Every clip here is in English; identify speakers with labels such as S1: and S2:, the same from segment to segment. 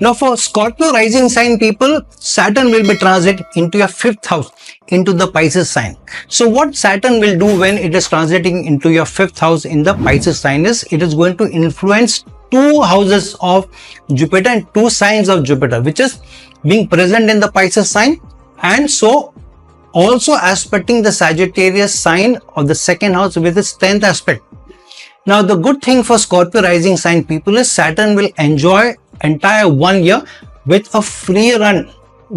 S1: Now for Scorpio rising sign people, Saturn will be transit into your 5th house, into the Pisces sign. So what Saturn will do when it is transiting into your 5th house in the Pisces sign is, it is going to influence 2 houses of Jupiter and 2 signs of Jupiter, which is being present in the Pisces sign, and so also aspecting the Sagittarius sign of the 2nd house with its 10th aspect. Now the good thing for Scorpio rising sign people is Saturn will enjoy entire 1 year with a free run,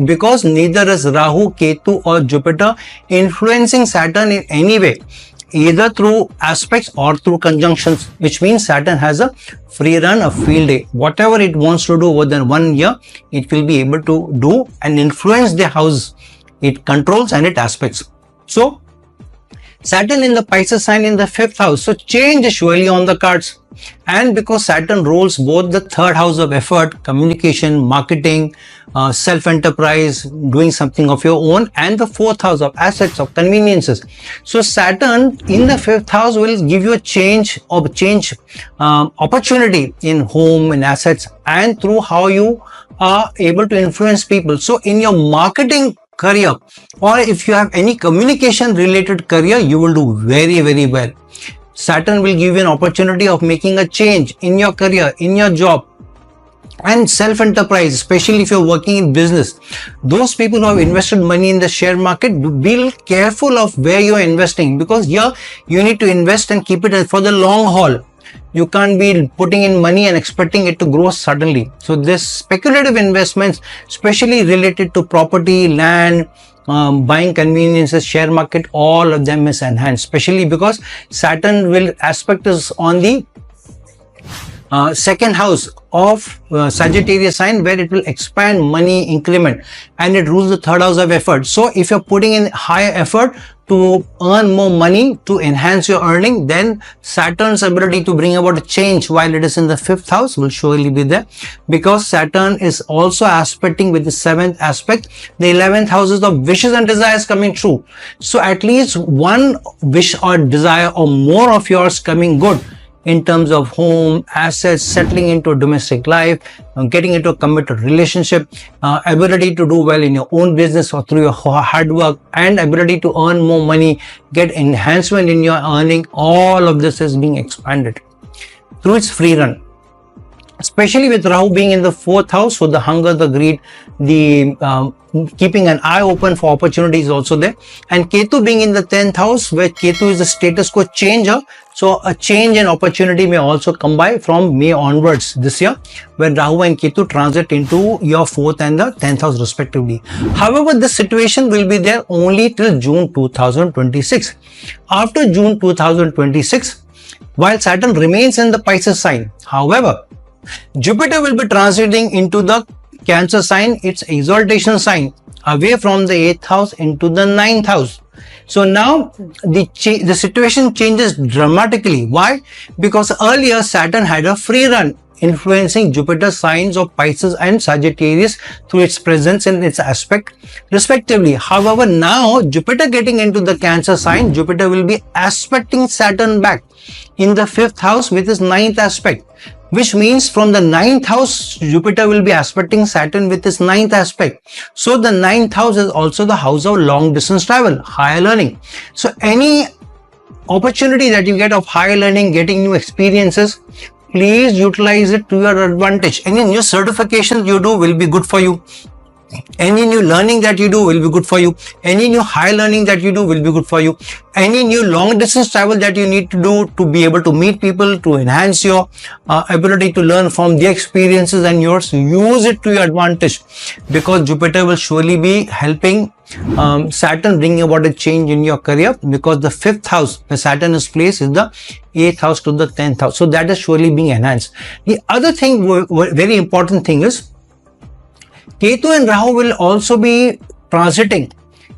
S1: because neither is Rahu, Ketu or Jupiter influencing Saturn in any way, either through aspects or through conjunctions, which means Saturn has a free run, a field day. Whatever it wants to do within 1 year, it will be able to do and influence the house it controls and it aspects. So Saturn in the Pisces sign in the 5th house, so change is surely on the cards. And because Saturn rules both the 3rd house of effort, communication, marketing, self-enterprise, doing something of your own, and the 4th house of assets, of conveniences. So Saturn in the 5th house will give you a change opportunity in home, in assets, and through how you are able to influence people. So in your marketing career, or if you have any communication related career, you will do very, very well. Saturn will give you an opportunity of making a change in your career, in your job, and self-enterprise, especially if you're working in business. Those people who have invested money in the share market, be careful of where you're investing, because here you need to invest and keep it for the long haul. You can't be putting in money and expecting it to grow suddenly. So this speculative investments, especially related to property, land, buying conveniences, share market, all of them is enhanced, especially because Saturn will aspect us on the 2nd house of Sagittarius sign, where it will expand money increment, and it rules the 3rd house of effort. So if you're putting in higher effort to earn more money, to enhance your earning, then Saturn's ability to bring about a change while it is in the 5th house will surely be there, because Saturn is also aspecting with the 7th aspect the 11th houses of wishes and desires coming true. So at least one wish or desire or more of yours coming good in terms of home, assets, settling into a domestic life, getting into a committed relationship, ability to do well in your own business or through your hard work, and ability to earn more money, get enhancement in your earning. All of this is being expanded through its free run. Especially with Rahu being in the 4th house, so the hunger, the greed, the keeping an eye open for opportunities also there, and Ketu being in the 10th house, where Ketu is a status quo changer. So a change in opportunity may also come by from May onwards this year, where Rahu and Ketu transit into your 4th and the 10th house respectively. However, this situation will be there only till June 2026. After June 2026, while Saturn remains in the Pisces sign, however, Jupiter will be transiting into the Cancer sign, its exaltation sign, away from the 8th house into the 9th house. So now the situation changes dramatically. Why? Because earlier Saturn had a free run, influencing Jupiter's signs of Pisces and Sagittarius through its presence and its aspect respectively. However, now Jupiter getting into the Cancer sign, Jupiter will be aspecting Saturn back in the 5th house with its 9th aspect, which means from the 9th house, Jupiter will be aspecting Saturn with its 9th aspect. So the 9th house is also the house of long distance travel, higher learning. So any opportunity that you get of higher learning, getting new experiences, please utilize it to your advantage. Any new certifications you do will be good for you. Any new learning that you do will be good for you. Any new high learning that you do will be good for you. Any new long distance travel that you need to do to be able to meet people, to enhance your ability to learn from their experiences and yours, use it to your advantage, because Jupiter will surely be helping Saturn bring about a change in your career, because the 5th house where Saturn is placed is the 8th house to the 10th house. So that is surely being enhanced. The other thing, very important thing is, Ketu and Rahu will also be transiting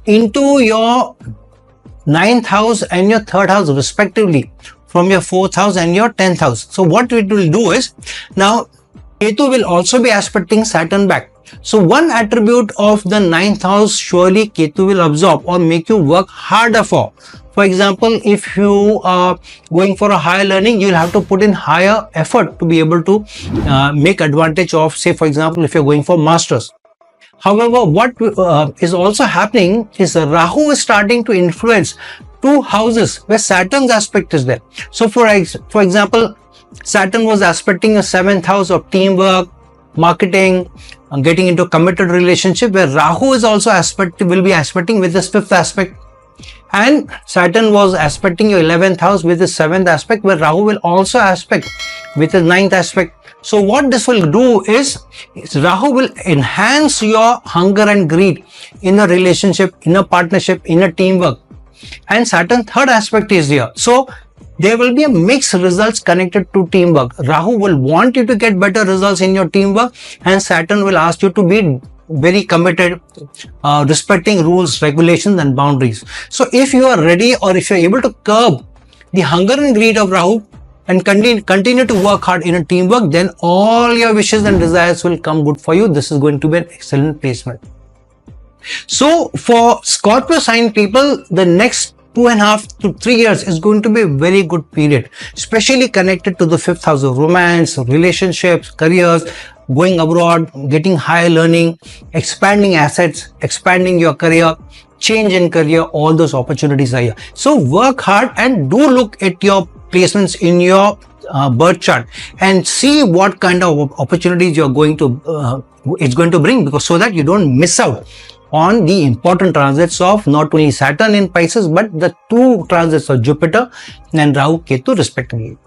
S1: into your 9th house and your 3rd house respectively, from your 4th house and your 10th house. So what it will do is, now Ketu will also be aspecting Saturn back. So one attribute of the 9th house surely Ketu will absorb or make you work harder for For example, if you are going for a higher learning, you'll have to put in higher effort to be able to make advantage of, say, for example, if you're going for masters. However, what is also happening is Rahu is starting to influence 2 houses where Saturn's aspect is there. So for example, Saturn was aspecting a 7th house of teamwork, marketing, getting into a committed relationship, where Rahu is also will be aspecting with this 5th aspect. And Saturn was aspecting your 11th house with the 7th aspect, where Rahu will also aspect with the 9th aspect. So what this will do is Rahu will enhance your hunger and greed in a relationship, in a partnership, in a teamwork. And Saturn's 3rd aspect is here. So there will be a mixed results connected to teamwork. Rahu will want you to get better results in your teamwork, and Saturn will ask you to be very committed, respecting rules, regulations and boundaries. So if you are ready, or if you are able to curb the hunger and greed of Rahu and continue to work hard in a teamwork, then all your wishes and desires will come good for you. This is going to be an excellent placement. So for Scorpio sign people, the next 2.5 to 3 years is going to be a very good period, especially connected to the 5th house of romance, relationships, careers, going abroad, getting higher learning, expanding assets, expanding your career, change in career. All those opportunities are here. So work hard and do look at your placements in your birth chart and see what kind of opportunities you're going to it's going to bring, because so that you don't miss out on the important transits of not only Saturn in Pisces, but the 2 transits of Jupiter and Rahu Ketu respectively.